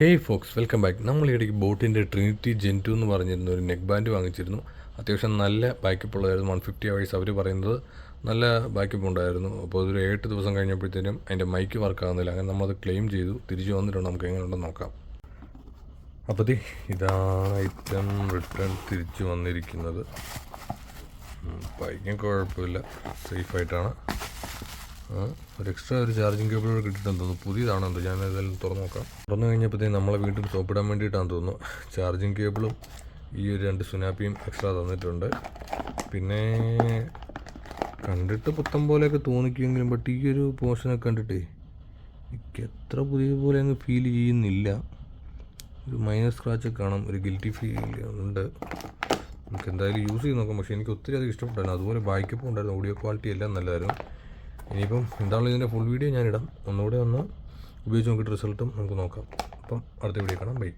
Hey Fox, welcome back. നമ്മൾ ഇടയ്ക്ക് ബോട്ടിൻ്റെ ട്രിനിറ്റി ജെൻ 2 എന്ന് പറഞ്ഞിരുന്ന ഒരു നെക്ക് ബാൻഡ് വാങ്ങിച്ചിരുന്നു. അത്യാവശ്യം നല്ല ബാക്കപ്പ് ഉള്ളതായിരുന്നു. 150 അവേഴ്സ് അവർ പറയുന്നത് നല്ല ബാക്കപ്പ് ഉണ്ടായിരുന്നു. അപ്പോൾ അതൊരു 8 ദിവസം കഴിഞ്ഞപ്പോഴത്തേനും അതിൻ്റെ മൈക്ക് വർക്ക് ആകുന്നില്ല. അങ്ങനെ നമ്മളത് ക്ലെയിം ചെയ്തു. തിരിച്ചു വന്നിട്ടുണ്ട്. നമുക്ക് എങ്ങനെയുണ്ടെന്ന് നോക്കാം. അപ്പോൾ ഇതാണ് ഐറ്റം റിട്ടേൺ തിരിച്ചു വന്നിരിക്കുന്നത്. ബൈക്കും കുഴപ്പമില്ല, സേഫായിട്ടാണ്. ഒരു എക്സ്ട്രാ ഒരു ചാർജിങ് കേബിൾ കിട്ടിയിട്ടുണ്ടെന്ന് തോന്നുന്നു. പുതിയതാണെന്തോ, ഞാൻ ഏതായാലും തുറന്നു നോക്കാം. തുറന്നു കഴിഞ്ഞപ്പോഴത്തേക്കും നമ്മളെ വീട്ടിൽ സോപ്പിടാൻ വേണ്ടിയിട്ടാണെന്ന് തോന്നുന്നു. ചാർജിങ് കേബിളും ഈ ഒരു 2 സുനാപ്പിയും എക്സ്ട്രാ തന്നിട്ടുണ്ട്. പിന്നെ കണ്ടിട്ട് പുത്തം പോലെയൊക്കെ തോന്നിക്കുമെങ്കിലും ബട്ട് ഈ ഒരു പോർഷനൊക്കെ കണ്ടിട്ടേ എനിക്ക് എത്ര പുതിയ പോലെ അങ്ങ് ഫീൽ ചെയ്യുന്നില്ല. ഒരു മൈനർ സ്ക്രാച്ചൊക്കെ കാണാം, ഒരു ഗിൽറ്റി ഫീൽ ഉണ്ട്. നമുക്ക് എന്തായാലും യൂസ് ചെയ്ത് നോക്കാം. പക്ഷേ എനിക്ക് ഒത്തിരി അധികം ഇഷ്ടപ്പെട്ടായിരുന്നു. അതുപോലെ ബാക്കപ്പും ഉണ്ടായിരുന്നു, ഓഡിയോ ക്വാളിറ്റി എല്ലാം നല്ലതായിരുന്നു. ഇനിയിപ്പം എന്താണല്ലോ ഇതിൻ്റെ ഫുൾ വീഡിയോ ഞാനിടാം. ഒന്നുകൂടെ ഒന്ന് ഉപയോഗിച്ച് നോക്കിയിട്ട് റിസൾട്ടും നമുക്ക് നോക്കാം. അപ്പം അടുത്ത വീഡിയോ കാണാം. ബൈ.